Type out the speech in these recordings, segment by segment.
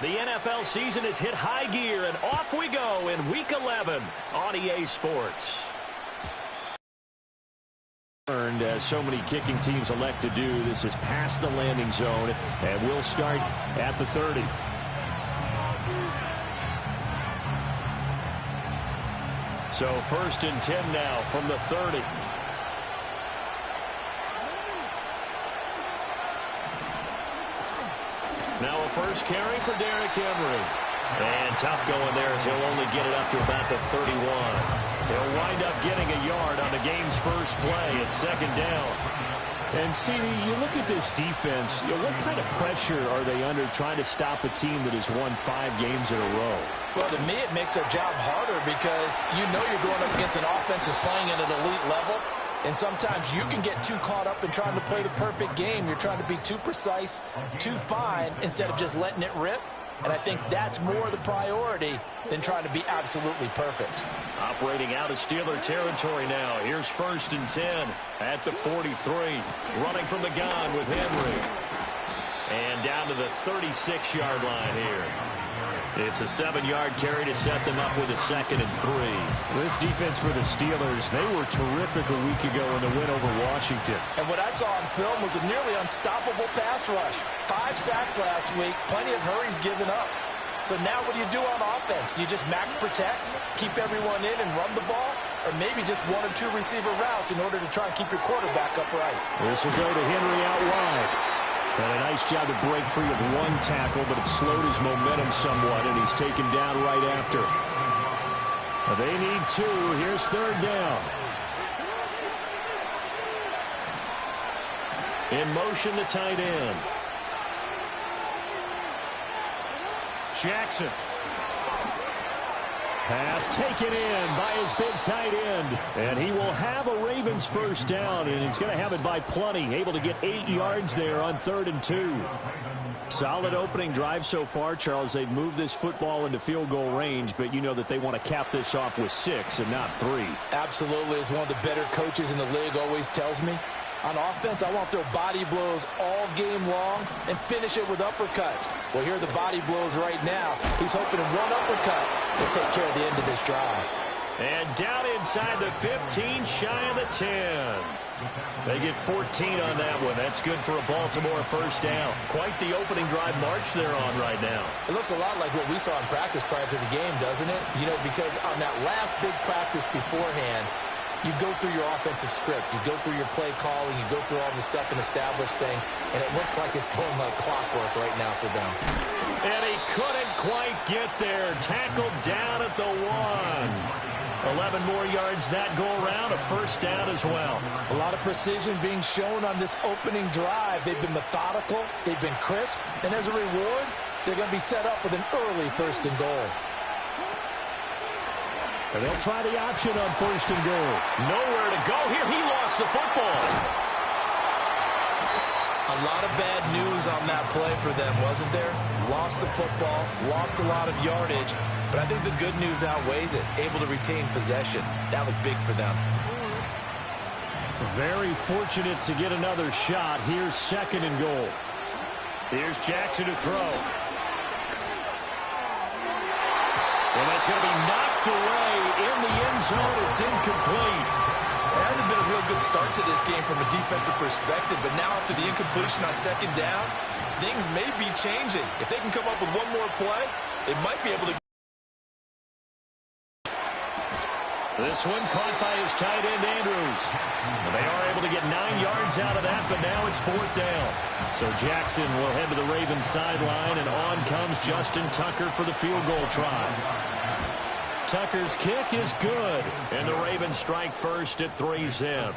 The NFL season has hit high gear, and off we go in Week 11 on EA Sports. As so many kicking teams elect to do, this is past the landing zone, and we'll start at the 30. So 1st and 10 now from the 30. Now a first carry for Derrick Henry. And tough going there as he'll only get it up to about the 31. He'll wind up getting a yard on the game's first play at 2nd down. And, CD, you look at this defense, what kind of pressure are they under trying to stop a team that has won 5 games in a row? Well, to me, it makes their job harder because you know you're going up against an offense that's playing at an elite level. And sometimes you can get too caught up in trying to play the perfect game. You're trying to be too precise, too fine, instead of just letting it rip. And I think that's more the priority than trying to be absolutely perfect. Operating out of Steeler territory now. Here's 1st and 10 at the 43. Running from the gun with Henry. And down to the 36-yard line here. It's a 7-yard carry to set them up with a 2nd and 3. This defense for the Steelers, they were terrific a week ago in the win over Washington. And what I saw on film was a nearly unstoppable pass rush. 5 sacks last week, plenty of hurries given up. So now what do you do on offense? You just max protect, keep everyone in and run the ball, or maybe just 1 or 2 receiver routes in order to try and keep your quarterback upright. This will go to Henry out wide. And a nice job to break free of 1 tackle, but it slowed his momentum somewhat, and he's taken down right after. They need 2. Here's 3rd down. In motion, the tight end. Jackson. Pass taken in by his big tight end. And he will have a Ravens first down, and he's going to have it by plenty. Able to get 8 yards there on 3rd and 2. Solid opening drive so far, Charles. They've moved this football into field goal range, but you know that they want to cap this off with 6 and not 3. Absolutely. As one of the better coaches in the league always tells me, on offense, I want their body blows all game long and finish it with uppercuts. Well, here are the body blows right now. He's hoping in 1 uppercut will take care of the end of this drive. And down inside the 15, shy of the 10. They get 14 on that one. That's good for a Baltimore first down. Quite the opening drive march they're on right now. It looks a lot like what we saw in practice prior to the game, doesn't it? You know, because on that last big practice beforehand, you go through your offensive script. You go through your play calling. You go through all the stuff and establish things. And it looks like it's going like clockwork right now for them. And he couldn't quite get there. Tackled down at the 1. 11 more yards that go around. A first down as well. A lot of precision being shown on this opening drive. They've been methodical. They've been crisp. And as a reward, they're going to be set up with an early 1st and goal. And they'll try the option on 1st and goal. Nowhere to go here. He lost the football. A lot of bad news on that play for them, wasn't there? Lost the football, lost a lot of yardage, but I think the good news outweighs it. Able to retain possession. That was big for them. Very fortunate to get another shot. Here's 2nd and goal. Here's Jackson to throw. Well, that's going to be knocked away in the end zone. It's incomplete. It hasn't been a real good start to this game from a defensive perspective, but now after the incompletion on 2nd down, things may be changing. If they can come up with 1 more play, they might be able to. This one caught by his tight end, Andrews. They are able to get 9 yards out of that, but now it's 4th down. So Jackson will head to the Ravens sideline, and on comes Justin Tucker for the field goal try. Tucker's kick is good, and the Ravens strike first at 3-zip.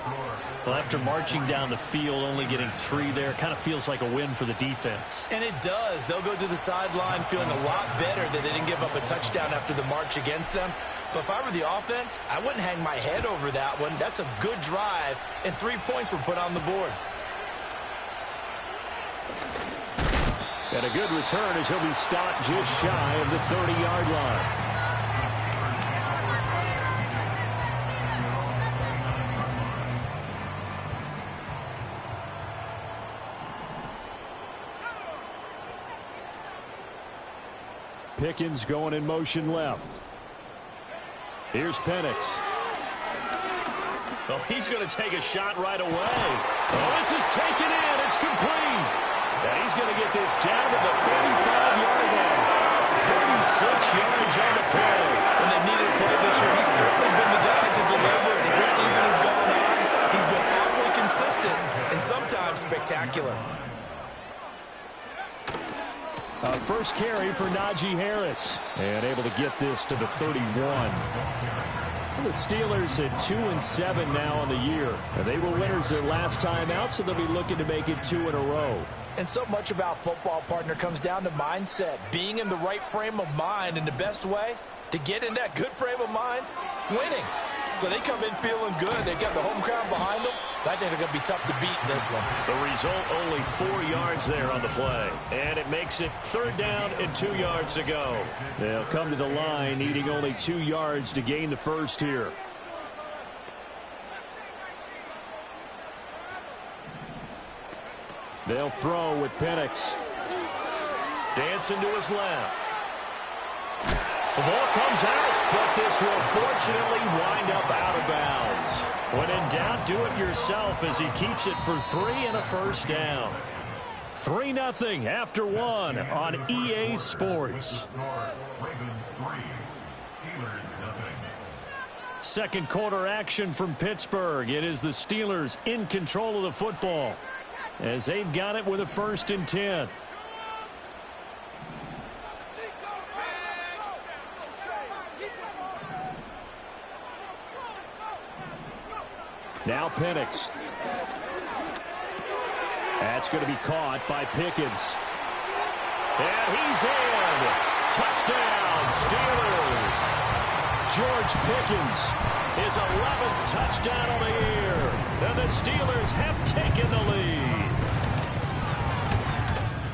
Well, after marching down the field, only getting 3 there, kind of feels like a win for the defense. And it does. They'll go to the sideline feeling a lot better that they didn't give up a touchdown after the march against them. But if I were the offense, I wouldn't hang my head over that one. That's a good drive, and 3 points were put on the board. And a good return as he'll be stopped just shy of the 30-yard line. Pickens going in motion left. Here's Penix. Oh, he's going to take a shot right away. Oh, this is taken in. It's complete. And he's going to get this down to the 35-yard line. 36 yards on the play. When they needed a play this year, he's certainly been the guy to deliver it. As this season has gone on, he's been awfully consistent and sometimes spectacular. First carry for Najee Harris. And able to get this to the 31. The Steelers at 2-7 now on the year. And they were winners their last time out, so they'll be looking to make it 2 in a row. And so much about football, partner, comes down to mindset. Being in the right frame of mind, and the best way to get in that good frame of mind, winning. So they come in feeling good. They got the home crowd behind them. I think they're going to be tough to beat in this one. The result, only 4 yards there on the play. And it makes it 3rd down and 2 yards to go. They'll come to the line needing only 2 yards to gain the first here. They'll throw with Penix. Dancing to his left. The ball comes out, but this will fortunately wind up out of bounds. When in doubt, do it yourself as he keeps it for 3 and a first down. 3-0 after 1 on EA Sports. Second quarter action from Pittsburgh. It is the Steelers in control of the football as they've got it with a 1st and 10. Now Penix. That's going to be caught by Pickens. And he's in. Touchdown, Steelers. George Pickens, his 11th touchdown of the year. And the Steelers have taken the lead.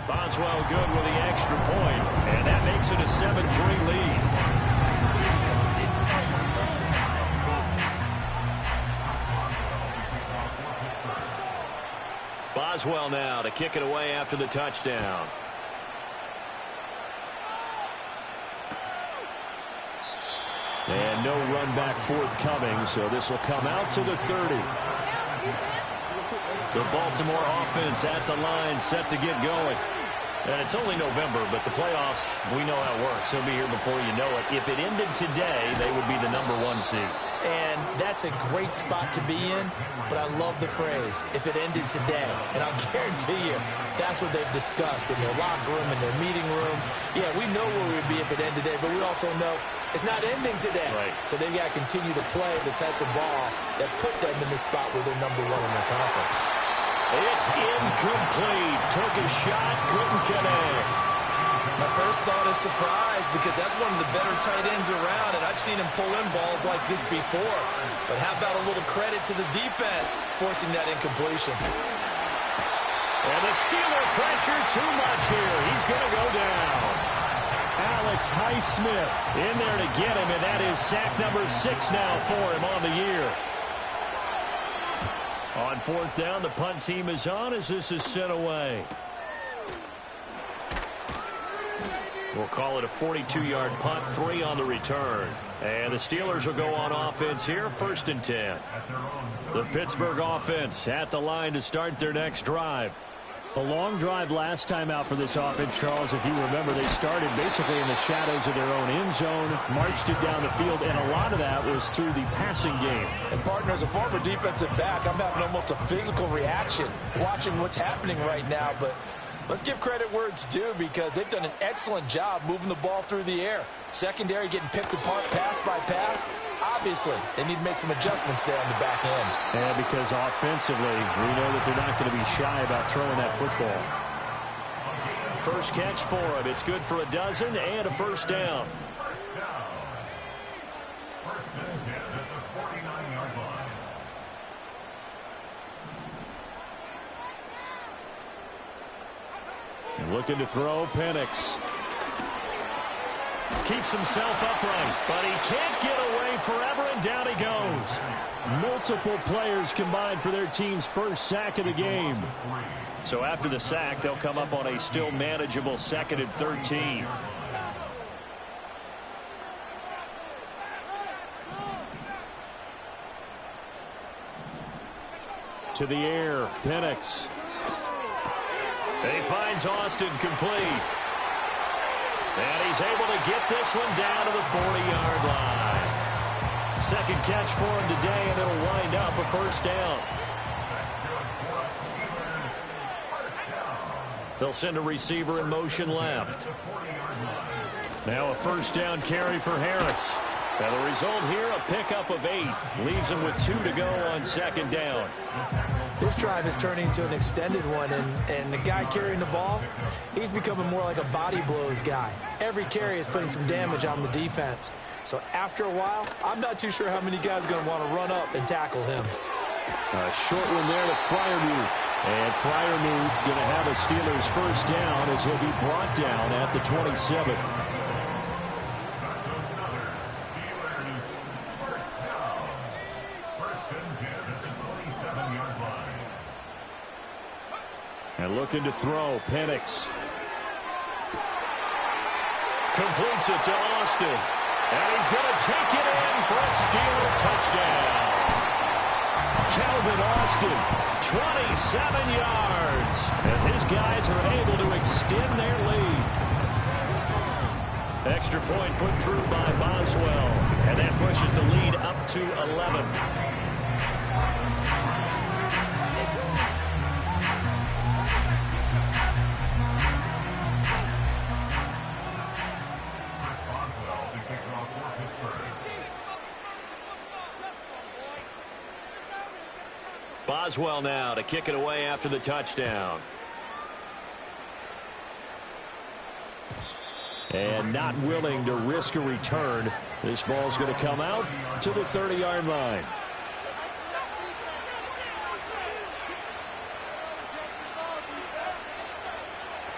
Boswell good with the extra point, and that makes it a 7-3 lead. Boswell now to kick it away after the touchdown. And no run back forthcoming, so this will come out to the 30. The Baltimore offense at the line, set to get going. And it's only November, but the playoffs, we know how it works. They'll be here before you know it. If it ended today, they would be the #1 seed. And that's a great spot to be in, but I love the phrase, if it ended today. And I'll guarantee you, that's what they've discussed in their locker room, in their meeting rooms. Yeah, we know where we'd be if it ended today, but we also know it's not ending today. Right. So they've got to continue to play the type of ball that put them in the spot where they're #1 in their conference. It's incomplete. Took a shot, couldn't connect. My first thought is surprise, because that's one of the better tight ends around, and I've seen him pull in balls like this before. But how about a little credit to the defense forcing that incompletion? And the Steeler pressure too much here. He's going to go down. Alex Highsmith in there to get him, and that is sack number 6 now for him on the year. On 4th down, the punt team is on as this is sent away. We'll call it a 42-yard punt, 3 on the return. And the Steelers will go on offense here, 1st and 10. The Pittsburgh offense at the line to start their next drive. A long drive last time out for this offense, Charles. If you remember, they started basically in the shadows of their own end zone, marched it down the field, and a lot of that was through the passing game. And, partner, as a former defensive back, I'm having almost a physical reaction watching what's happening right now. But let's give credit where it's due, because they've done an excellent job moving the ball through the air. Secondary getting picked apart pass by pass. Obviously, they need to make some adjustments there on the back end. Yeah, because offensively, we know that they're not going to be shy about throwing that football. First catch for him. It's good for a dozen and a 1st down. Looking to throw, Penix. Keeps himself upright, but he can't get away forever, and down he goes. Multiple players combined for their team's first sack of the game. So after the sack, they'll come up on a still manageable 2nd and 13. to the air. Penix. He finds Austin complete. And he's able to get this one down to the 40-yard line. Second catch for him today, and it'll wind up a first down. They'll send a receiver in motion left. Now a first down carry for Harris. And the result here, a pickup of 8. Leaves him with 2 to go on second down. This drive is turning into an extended one, and the guy carrying the ball, he's becoming more like a body blows guy. Every carry is putting some damage on the defense. So after a while, I'm not too sure how many guys are going to want to run up and tackle him. A short one there to Freiermuth. And Freiermuth going to have a Steelers first down as he'll be brought down at the 27. And looking to throw, Penix. Completes it to Austin. And he's going to take it in for a Steeler touchdown. Calvin Austin, 27 yards, as his guys are able to extend their lead. Extra point put through by Boswell, and that pushes the lead up to 11. Boswell now to kick it away after the touchdown. And not willing to risk a return. This ball's going to come out to the 30-yard line.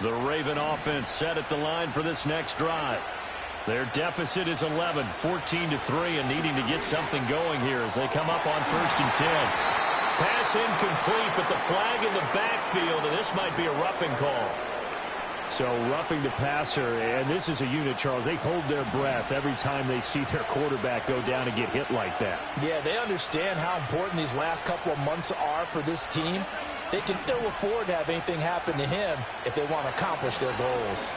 The Raven offense set at the line for this next drive. Their deficit is 11, 14-3, and needing to get something going here as they come up on 1st and 10. Pass incomplete, but the flag in the backfield, and this might be a roughing call. So roughing the passer, and this is a unit, Charles. They hold their breath every time they see their quarterback go down and get hit like that. Yeah, they understand how important these last couple of months are for this team. They can ill afford to have anything happen to him if they want to accomplish their goals.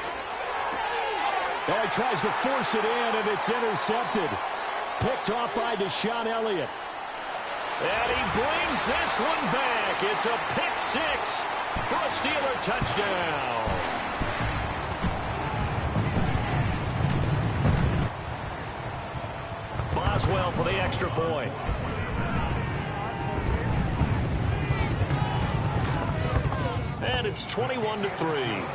Oh, he tries to force it in, and it's intercepted. Picked off by Deshaun Elliott. And he brings this one back. It's a pick 6 for a Steeler touchdown. Boswell for the extra point. And it's 21-3.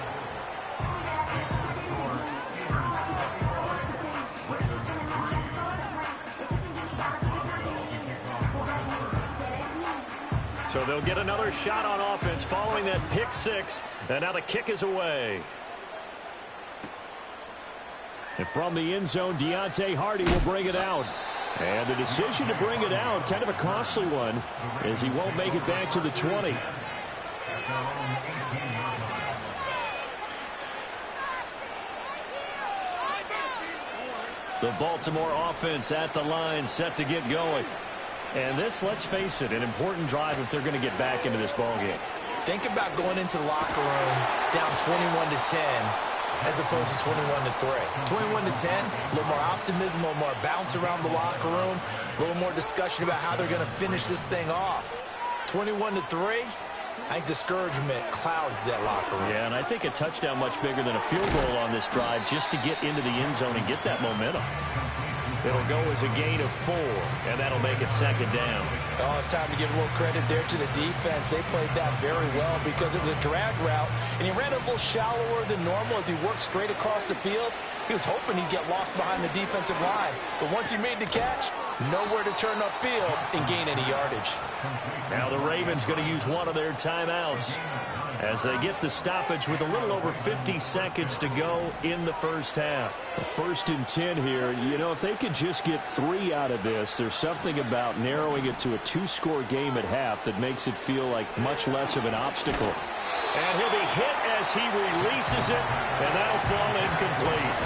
So they'll get another shot on offense following that pick 6. And now the kick is away. And from the end zone, Deontay Hardy will bring it out. And the decision to bring it out, kind of a costly one, as he won't make it back to the 20. The Baltimore offense at the line, set to get going. And this, let's face it, an important drive if they're going to get back into this ballgame. Think about going into the locker room down 21-10 as opposed to 21-3. 21-10, a little more optimism, a little more bounce around the locker room, a little more discussion about how they're going to finish this thing off. 21-3, I think discouragement clouds that locker room. Yeah, and I think a touchdown much bigger than a field goal on this drive just to get into the end zone and get that momentum. It'll go as a gain of 4, and that'll make it second down. Oh, it's time to give a little credit there to the defense. They played that very well because it was a drag route, and he ran a little shallower than normal as he worked straight across the field. He was hoping he'd get lost behind the defensive line, but once he made the catch, nowhere to turn upfield and gain any yardage. Now the Ravens going to use one of their timeouts as they get the stoppage with a little over 50 seconds to go in the first half. 1st and 10 here. You know, if they could just get 3 out of this, there's something about narrowing it to a 2-score game at half that makes it feel like much less of an obstacle. And he'll be hit as he releases it, and that'll fall incomplete.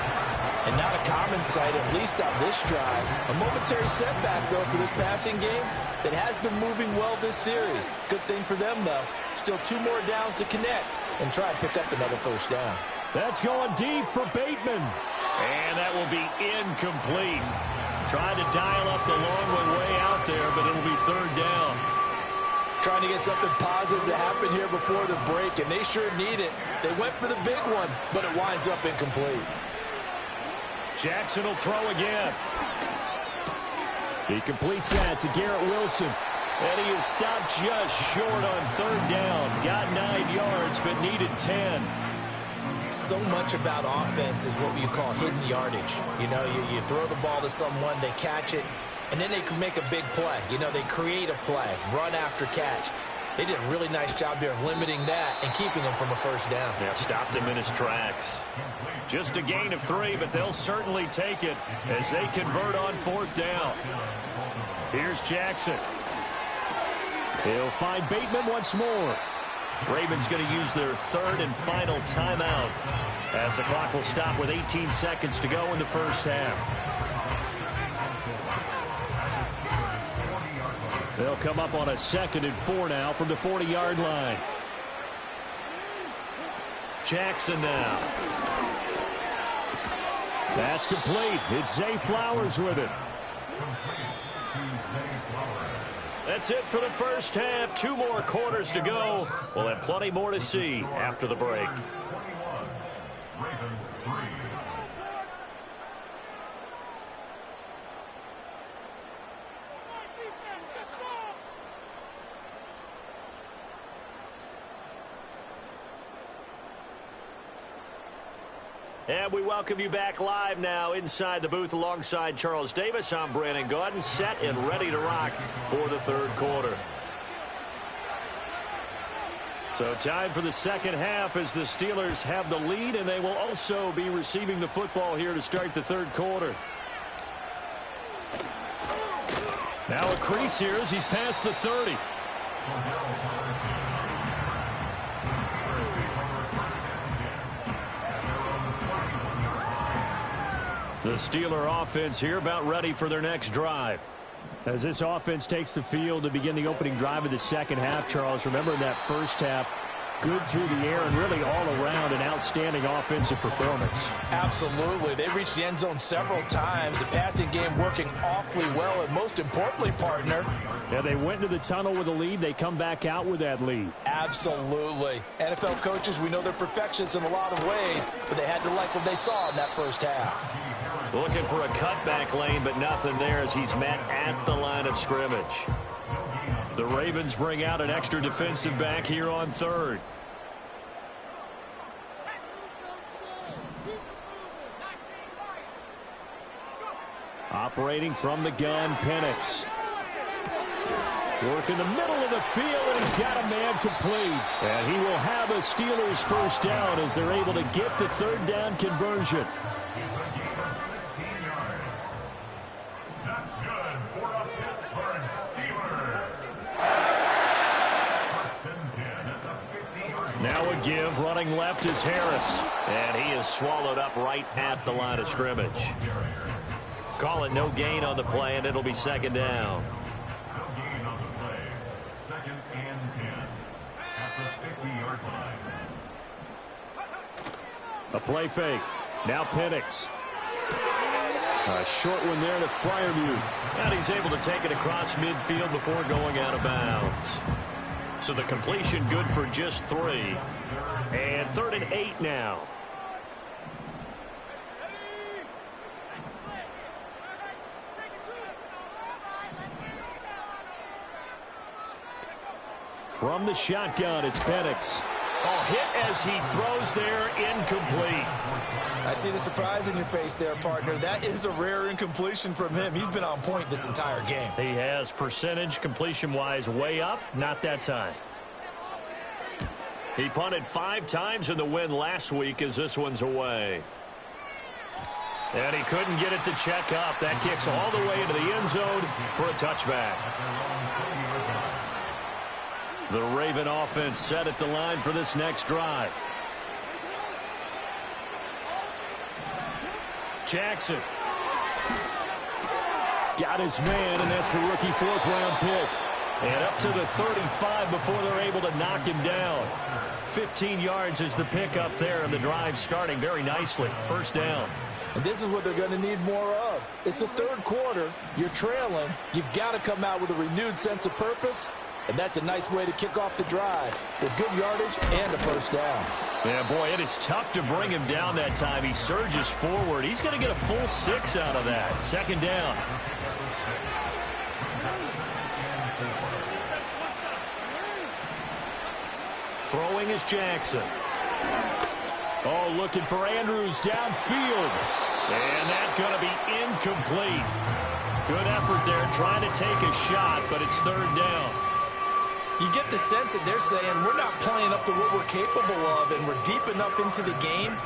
And not a common sight, at least on this drive. A momentary setback, though, for this passing game that has been moving well this series. Good thing for them, though. Still 2 more downs to connect and try and pick up another first down. That's going deep for Bateman. And that will be incomplete. Trying to dial up the long way out there, but it'll be 3rd down. Trying to get something positive to happen here before the break, and they sure need it. They went for the big one, but it winds up incomplete. Jackson will throw again. He completes that to Garrett Wilson. And he is stopped just short on 3rd down. Got 9 yards, but needed 10. So much about offense is what you call hidden yardage. You know, you throw the ball to someone, they catch it, and then they can make a big play. You know, they create a play, run after catch. They did a really nice job there of limiting that and keeping him from a first down. Yeah, stopped him in his tracks. Just a gain of 3, but they'll certainly take it as they convert on 4th down. Here's Jackson. He'll find Bateman once more. Ravens going to use their 3rd and final timeout as the clock will stop with 18 seconds to go in the first half. They'll come up on a 2nd and 4 now from the 40-yard line. Jackson now. That's complete. It's Zay Flowers with it. That's it for the first half. 2 more quarters to go. We'll have plenty more to see after the break. And we welcome you back live now inside the booth alongside Charles Davis. I'm Brandon Gaudin, set and ready to rock for the 3rd quarter. So time for the 2nd half as the Steelers have the lead, and they will also be receiving the football here to start the 3rd quarter. Now a crease here as he's past the 30. The Steeler offense here about ready for their next drive. As this offense takes the field to begin the opening drive of the 2nd half, Charles, remember in that first half, good through the air and really all around an outstanding offensive performance. Absolutely. They reached the end zone several times. The passing game working awfully well, and most importantly, partner. Yeah, they went into the tunnel with a lead. They come back out with that lead. Absolutely. NFL coaches, we know they're perfectionists in a lot of ways, but they had to like what they saw in that first half. Looking for a cutback lane, but nothing there as he's met at the line of scrimmage. The Ravens bring out an extra defensive back here on 3rd. Operating from the gun, Penix. Work in the middle of the field, and he's got a man complete. And he will have a Steelers first down as they're able to get the 3rd down conversion. Now a give, running left is Harris. And he is swallowed up right at the line of scrimmage. Call it no gain on the play, and it'll be 2nd down. No gain on the play. 2nd and 10 at the 50-yard line. A play fake. Now Penix. A short one there to Freiermuth. And he's able to take it across midfield before going out of bounds. So the completion good for just 3. And 3rd and 8 now. From the shotgun, it's Penix. Oh, hit as he throws there, incomplete. I see the surprise in your face there, partner. That is a rare incompletion from him. He's been on point this entire game. He has percentage completion-wise way up, not that time. He punted 5 times in the win last week as this one's away. And he couldn't get it to check up. That kicks all the way into the end zone for a touchback. The Raven offense set at the line for this next drive. Jackson. Got his man, and that's the rookie fourth-round pick. And up to the 35 before they're able to knock him down. 15 yards is the pickup there, and the drive starting very nicely. First down. And this is what they're going to need more of. It's the third quarter. You're trailing. You've got to come out with a renewed sense of purpose. And that's a nice way to kick off the drive with good yardage and a first down. Yeah, boy, it is tough to bring him down that time. He surges forward. He's going to get a full 6 out of that. Second down. Throwing is Jackson. Oh, looking for Andrews downfield. And that's going to be incomplete. Good effort there trying to take a shot, but it's third down. You get the sense that they're saying we're not playing up to what we're capable of, and we're deep enough into the game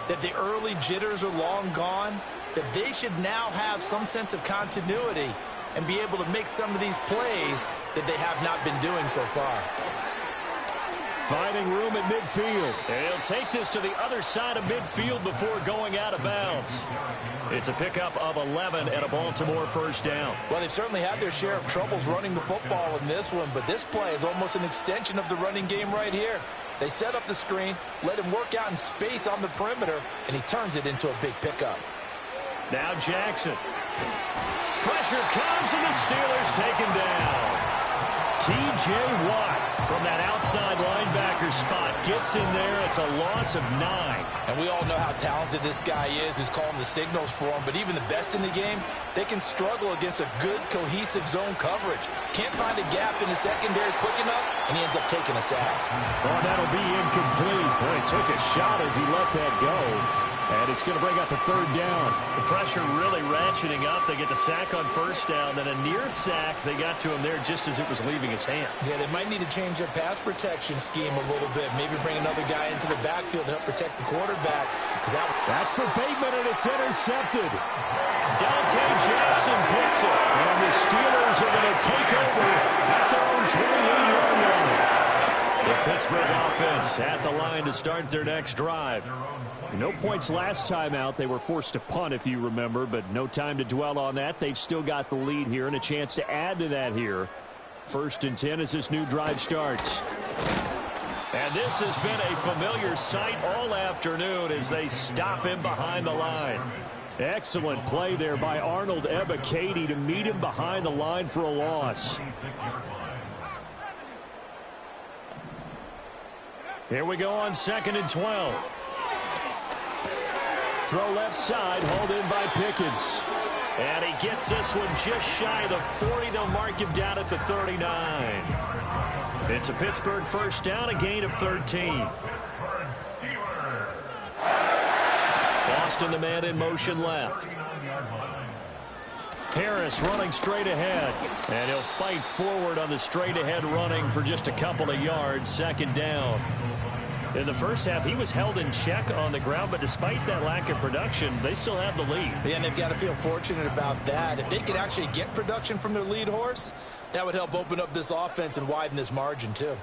that the early jitters are long gone, that they should now have some sense of continuity and be able to make some of these plays that they have not been doing so far. Finding room at midfield. And he'll take this to the other side of midfield before going out of bounds. It's a pickup of 11 and a Baltimore first down. Well, they've certainly had their share of troubles running the football in this one, but this play is almost an extension of the running game right here. They set up the screen, let him work out in space on the perimeter, and he turns it into a big pickup. Now Jackson. Pressure comes, and the Steelers take him down. T.J. Watt from that outside linebacker spot gets in there. It's a loss of 9. And we all know how talented this guy is who's calling the signals for him. But even the best in the game, they can struggle against a good, cohesive zone coverage. Can't find a gap in the secondary quick enough, and he ends up taking a sack. Oh, that'll be incomplete. Boy, he took a shot as he let that go. And it's going to bring up a third down. The pressure really ratcheting up. They get the sack on first down. Then a near sack. They got to him there just as it was leaving his hand. Yeah, they might need to change their pass protection scheme a little bit. Maybe bring another guy into the backfield to help protect the quarterback. That's for Bateman, and it's intercepted. Dante Jackson picks it. And the Steelers are going to take over at their own 28-yard line. The Pittsburgh offense at the line to start their next drive. No points last time out. They were forced to punt, if you remember, but no time to dwell on that. They've still got the lead here and a chance to add to that here. First and 10 as this new drive starts. And this has been a familiar sight all afternoon as they stop him behind the line. Excellent play there by Arnold Ebiketie to meet him behind the line for a loss. Here we go on 2nd and 12. Throw left side, hauled in by Pickens. And he gets this one just shy of the 40. They'll mark him down at the 39. It's a Pittsburgh first down, a gain of 13. Boston, the man in motion left. Harris running straight ahead. And he'll fight forward on the straight ahead running for just a couple of yards. Second down. In the first half, he was held in check on the ground, but despite that lack of production, they still have the lead. Yeah, and they've got to feel fortunate about that. If they could actually get production from their lead horse, that would help open up this offense and widen this margin, too.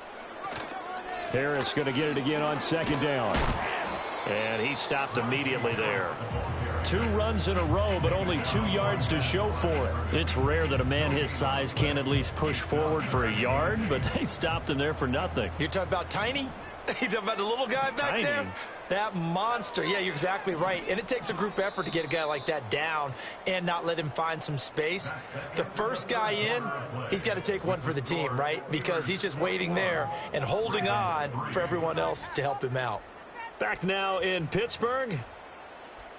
Harris going to get it again on second down. And he stopped immediately there. 2 runs in a row, but only 2 yards to show for it. It's rare that a man his size can at least push forward for a yard, but they stopped him there for nothing. You're talking about tiny? You talking about the little guy back there? That monster. Yeah, you're exactly right. And it takes a group effort to get a guy like that down and not let him find some space. The first guy in, he's got to take one for the team, right? Because he's just waiting there and holding on for everyone else to help him out. Back now in Pittsburgh.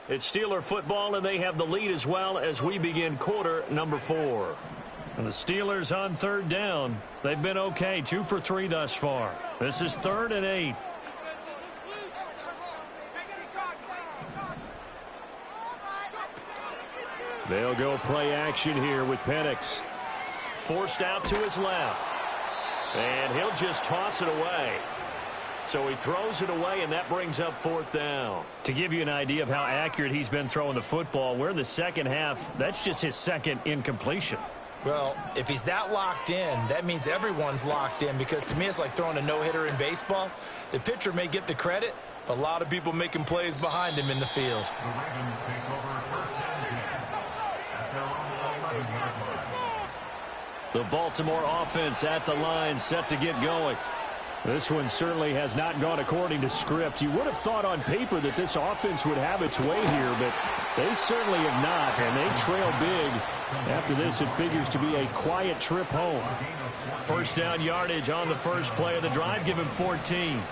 It's Steeler football, and they have the lead as well as we begin quarter number 4. And the Steelers on third down. They've been okay, 2 for 3 thus far. This is 3rd and 8. They'll go play action here with Penix. Forced out to his left. And he'll just toss it away. So he throws it away, and that brings up 4th down. To give you an idea of how accurate he's been throwing the football, we're in the second half. That's just his second incompletion. Well, if he's that locked in, that means everyone's locked in, because to me it's like throwing a no-hitter in baseball. The pitcher may get the credit, but a lot of people making plays behind him in the field. The Ravens take over The Baltimore offense at the line, set to get going. This one certainly has not gone according to script. You would have thought on paper that this offense would have its way here, but they certainly have not, and they trail big. After this, it figures to be a quiet trip home. First down yardage on the first play of the drive. Give him 14.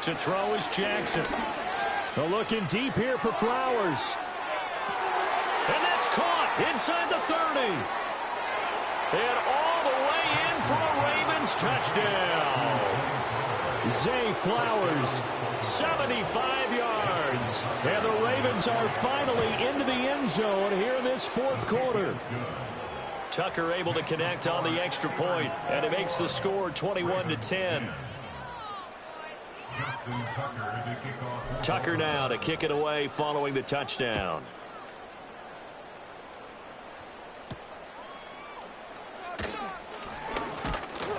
To throw is Jackson. They're looking deep here for Flowers. And that's caught inside the 30. And all the way in for a Ravens touchdown. Zay Flowers, 75 yards. and the Ravens are finally into the end zone here in this fourth quarter. Tucker able to connect on the extra point, and it makes the score 21-10. Tucker now to kick it away following the touchdown.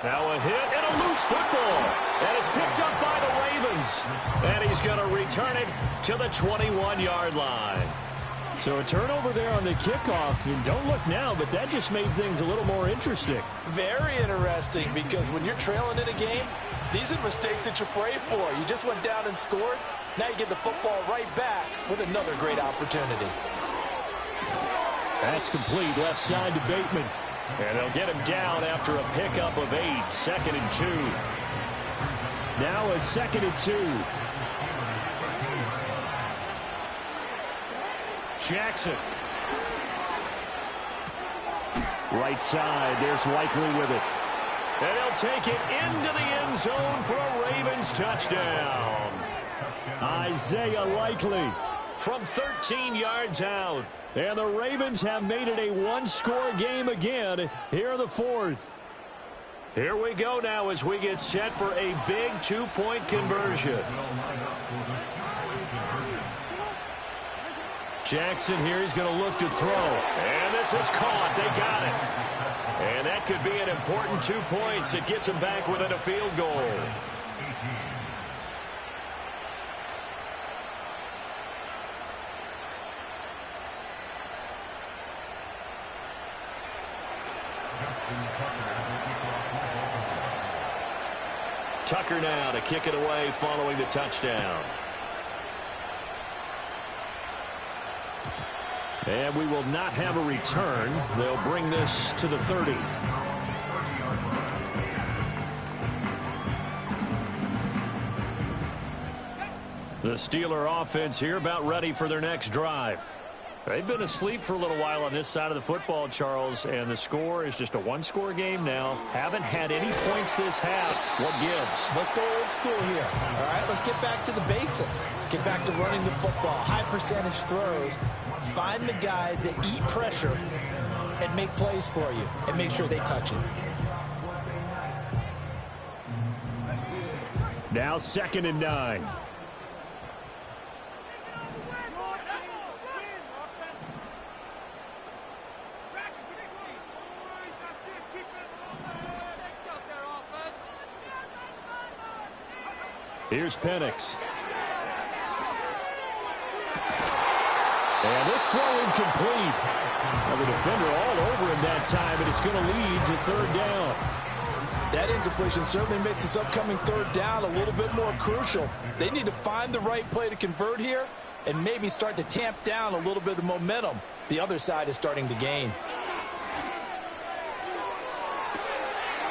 Now a hit and a loose football. And it's picked up by the Ravens. And he's going to return it to the 21-yard line. So a turnover there on the kickoff, and don't look now, but that just made things a little more interesting. Very interesting, because when you're trailing in a game, these are mistakes that you pray for. You just went down and scored. Now you get the football right back with another great opportunity. That's complete left side to Bateman. And they'll get him down after a pickup of 8, 2nd and 2. Now a 2nd and 2. Jackson. Right side, there's Likely with it. And he'll take it into the end zone for a Ravens touchdown. Isaiah Likely from 13 yards out. And the Ravens have made it a one-score game again here in the fourth. Here we go now as we get set for a big two-point conversion. Jackson here is going to look to throw. And this is caught. They got it. And that could be an important 2 points. It gets him back within a field goal. Tucker now to kick it away following the touchdown. And we will not have a return. They'll bring this to the 30. The Steeler offense here about ready for their next drive. They've been asleep for a little while on this side of the football, Charles, and the score is just a one-score game now. Haven't had any points this half. What gives? Let's go old school here. All right, let's get back to the basics. Get back to running the football, high percentage throws. Find the guys that eat pressure and make plays for you and make sure they touch it. Now 2nd and 9. Here's Penix. And this throw incomplete. Well, the defender all over him that time, and it's going to lead to 3rd down. That incompletion certainly makes this upcoming 3rd down a little bit more crucial. They need to find the right play to convert here and maybe start to tamp down a little bit of the momentum the other side is starting to gain.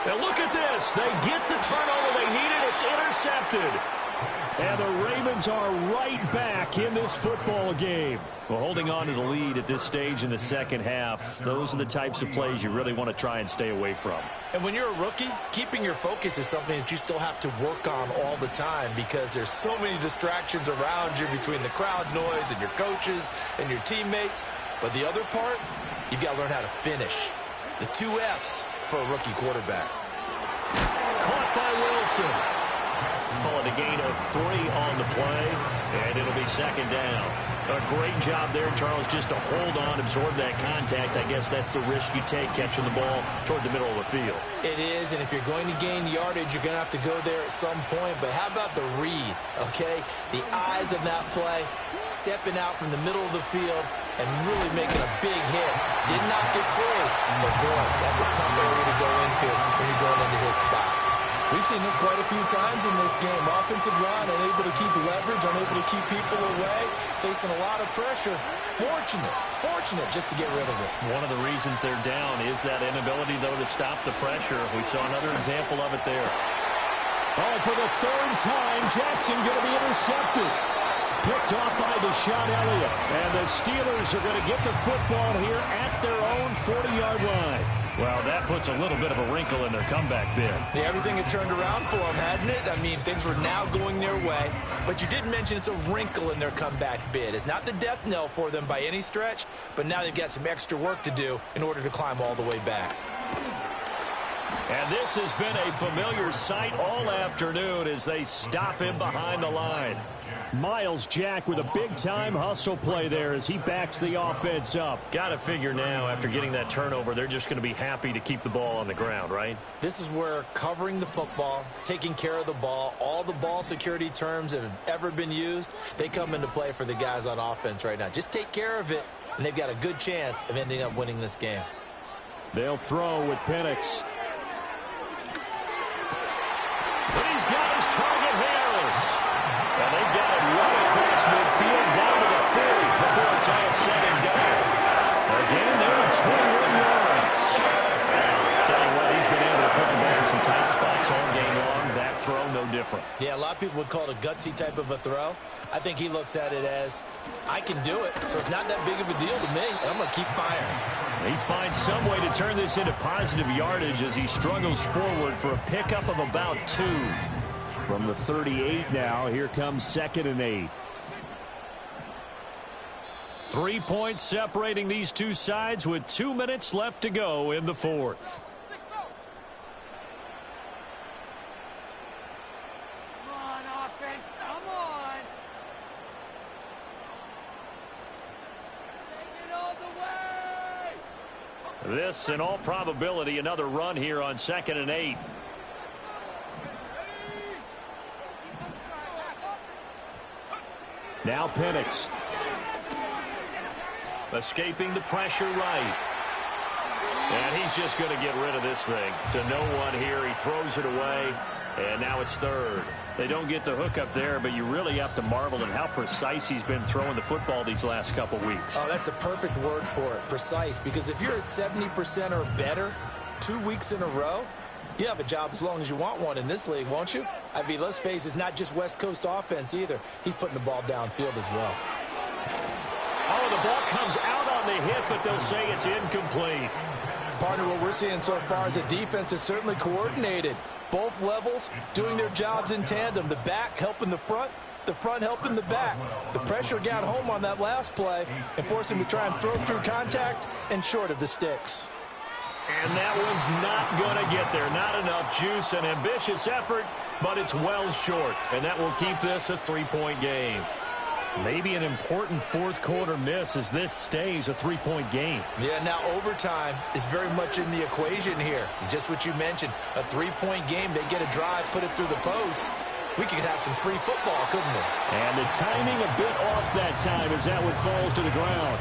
Now look at this. They get the turnover they needed. It's intercepted. And the Ravens are right back in this football game. Well, holding on to the lead at this stage in the second half, those are the types of plays you really want to try and stay away from. And when you're a rookie, keeping your focus is something that you still have to work on all the time because there's so many distractions around you between the crowd noise and your coaches and your teammates. But the other part, you've got to learn how to finish. It's the 2 F's for a rookie quarterback. Caught by Wilson. Call it a gain of 3 on the play, and it'll be 2nd down. A great job there, Charles, just to hold on, absorb that contact. I guess that's the risk you take catching the ball toward the middle of the field. It is, and if you're going to gain yardage, you're going to have to go there at some point. But how about the read, okay? The eyes of that play, stepping out from the middle of the field, and really making a big hit. Did not get free, but boy, that's a tough area to go into when you're going into his spot. We've seen this quite a few times in this game. Offensive line unable to keep leverage, unable to keep people away, facing a lot of pressure. Fortunate just to get rid of it. One of the reasons they're down is that inability, though, to stop the pressure. We saw another example of it there. Oh, for the third time, Jackson going to be intercepted. Picked off by Deshaun Elliott. And the Steelers are going to get the football here at their own 40-yard line. Well, that puts a little bit of a wrinkle in their comeback bid. Yeah, everything had turned around for them, hadn't it? I mean, things were now going their way. But you did mention it's a wrinkle in their comeback bid. It's not the death knell for them by any stretch, but now they've got some extra work to do in order to climb all the way back. And this has been a familiar sight all afternoon as they stop him behind the line. Miles Jack with a big-time hustle play there as he backs the offense up. Got to figure now, after getting that turnover, they're just going to be happy to keep the ball on the ground, right? This is where covering the football, taking care of the ball, all the ball security terms that have ever been used, they come into play for the guys on offense right now. Just take care of it, and they've got a good chance of ending up winning this game. They'll throw with Penix. He's got his target, Harris. And they've got it right across midfield down to the 40 before it's all said and done. Again, they're at 21 yards. Tell you what, he's been able to put the ball in some tight spots all game long. That throw, no different. Yeah, a lot of people would call it a gutsy type of a throw. I think he looks at it as, I can do it, so it's not that big of a deal to me, and I'm going to keep firing. He finds some way to turn this into positive yardage as he struggles forward for a pickup of about 2. From the 38 now, here comes 2nd and 8. 3 points separating these two sides with 2 minutes left to go in the fourth. Come on, offense, come on. Take it all the way. This, in all probability, another run here on 2nd and 8. Now Penix. Escaping the pressure right. And he's just going to get rid of this thing. To no one here. He throws it away. And now it's 3rd. They don't get the hook up there, but you really have to marvel at how precise he's been throwing the football these last couple weeks. Oh, that's the perfect word for it, precise. Because if you're at 70% or better 2 weeks in a row, you have a job as long as you want one in this league, won't you? I mean, let's face it, it's not just West Coast offense either. He's putting the ball downfield as well. Oh, the ball comes out on the hit, but they'll say it's incomplete. Partner, what we're seeing so far is a defense is certainly coordinated. Both levels doing their jobs in tandem. The back helping the front helping the back. The pressure got home on that last play and forced him to try and throw through contact and short of the sticks. And that one's not going to get there. Not enough juice. An ambitious effort, but it's well short. And that will keep this a 3-point game. Maybe an important fourth-quarter miss as this stays a 3-point game. Yeah, now overtime is very much in the equation here. Just what you mentioned, a 3-point game. They get a drive, put it through the post. We could have some free football, couldn't we? And the timing a bit off that time as that one falls to the ground.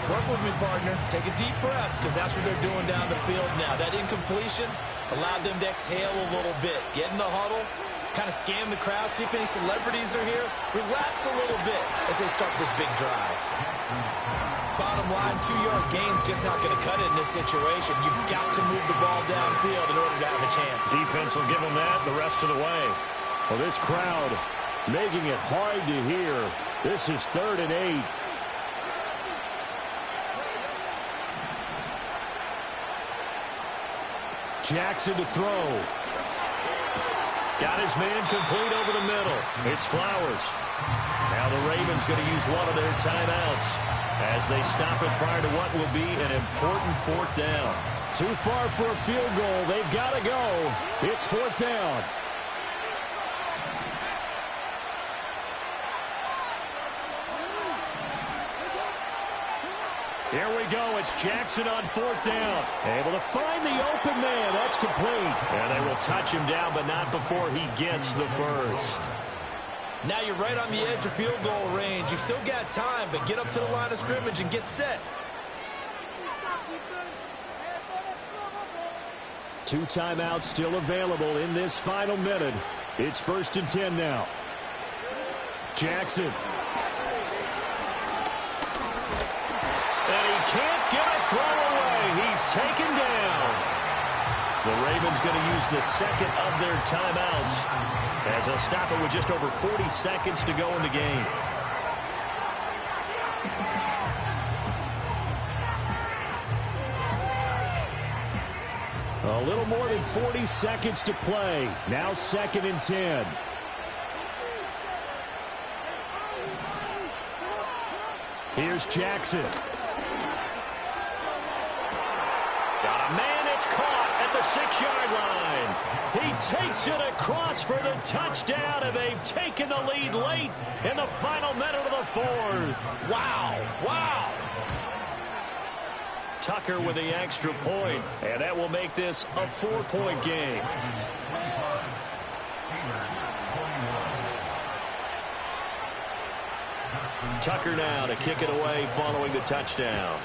Work with me, partner. Take a deep breath, because that's what they're doing down the field now. That incompletion allowed them to exhale a little bit. Get in the huddle, kind of scan the crowd, see if any celebrities are here. Relax a little bit as they start this big drive. Bottom line, 2-yard gain's just not going to cut it in this situation. You've got to move the ball downfield in order to have a chance. Defense will give them that the rest of the way. Well, this crowd making it hard to hear. This is 3rd and 8. Jackson to throw. Got his man complete over the middle. It's Flowers. Now the Ravens going to use one of their timeouts as they stop it prior to what will be an important 4th down. Too far for a field goal. They've got to go. It's 4th down. Here we go. It's Jackson on 4th down. Able to find the open man. That's complete. And they will touch him down, but not before he gets the first. Now you're right on the edge of field goal range. You've still got time, but get up to the line of scrimmage and get set. 2 timeouts still available in this final minute. It's 1st and 10 now. Jackson. And he can't get a throw away. He's taken down. The Ravens going to use the second of their timeouts as they'll stop it with just over 40 seconds to go in the game. A little more than 40 seconds to play. Now 2nd and 10. Here's Jackson. Got a man, it's caught at the 6-yard line. He takes it across for the touchdown, and they've taken the lead late in the final minute of the 4th. Wow, wow. Tucker with the extra point, and that will make this a 4-point game. Tucker now to kick it away following the touchdown.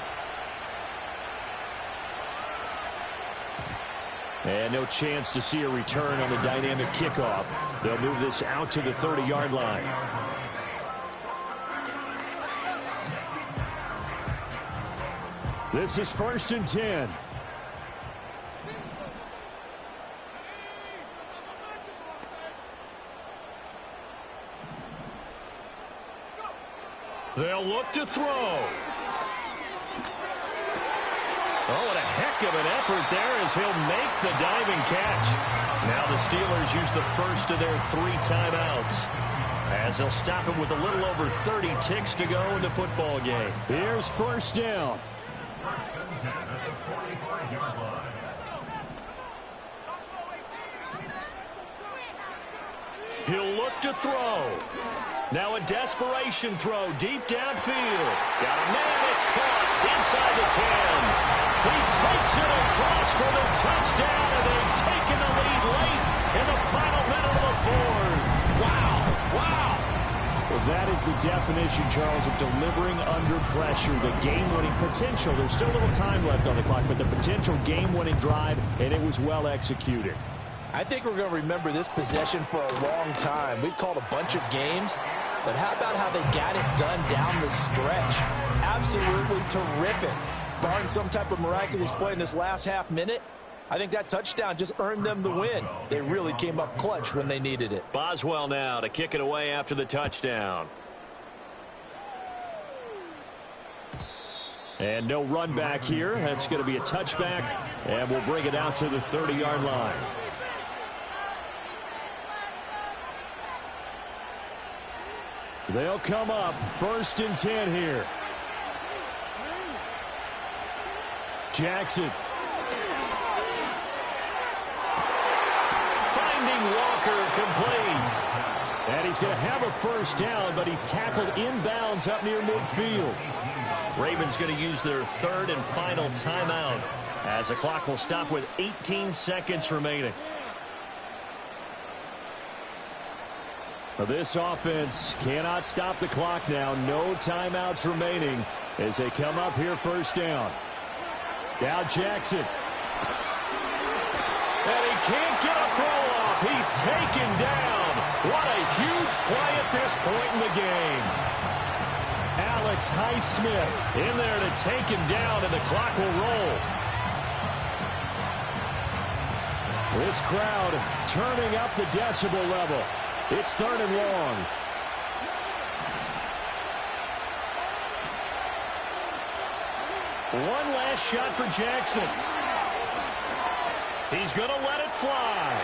And no chance to see a return on the dynamic kickoff. They'll move this out to the 30-yard line. This is 1st and 10. They'll look to throw. Oh, and a heck of an effort there as he'll make the diving catch. Now the Steelers use the first of their 3 timeouts as they'll stop it with a little over 30 ticks to go in the football game. Here's 1st down. 1st and 10 at the 45-yard line. He'll look to throw. Now a desperation throw deep downfield. Got a man, it's caught inside the 10. He takes it across for the touchdown, and they've taken the lead late in the final minute of the 4th. Wow, wow. Well, that is the definition, Charles, of delivering under pressure. The game-winning potential. There's still a little time left on the clock, but the potential game-winning drive, and it was well executed. I think we're going to remember this possession for a long time. We've called a bunch of games, but how about how they got it done down the stretch? Absolutely terrific. Barring some type of miraculous play in this last half minute, I think that touchdown just earned them the win. They really came up clutch when they needed it. Boswell now to kick it away after the touchdown. And no run back here. That's going to be a touchback, and we'll bring it out to the 30-yard line. They'll come up 1st and 10 here. Jackson. Finding Walker complete. And he's going to have a 1st down, but he's tackled inbounds up near midfield. Ravens going to use their 3rd and final timeout as the clock will stop with 18 seconds remaining. This offense cannot stop the clock now. No timeouts remaining as they come up here 1st down. Now Jackson. And he can't get a throw off. He's taken down. What a huge play at this point in the game. Alex Highsmith In there to take him down, and the clock will roll. This crowd turning up the decibel level. It's 3rd and long. One last shot for Jackson. He's going to let it fly.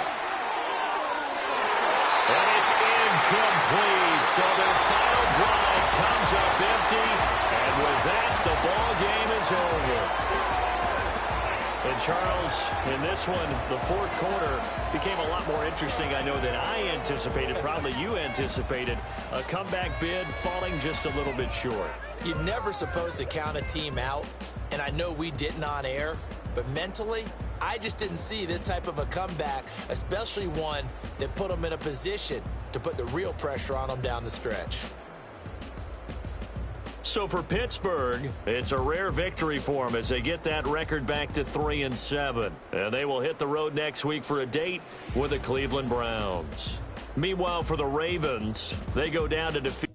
And it's incomplete. So their final drive comes up empty. And with that, the ball game is over. And Charles, in this one, the 4th quarter became a lot more interesting, I know, than I anticipated. Probably you anticipated. A comeback bid falling just a little bit short. You're never supposed to count a team out, and I know we didn't on air, but mentally, I just didn't see this type of a comeback, especially one that put them in a position to put the real pressure on them down the stretch. So for Pittsburgh, it's a rare victory for them as they get that record back to 3-7. And they will hit the road next week for a date with the Cleveland Browns. Meanwhile, for the Ravens, they go down to defeat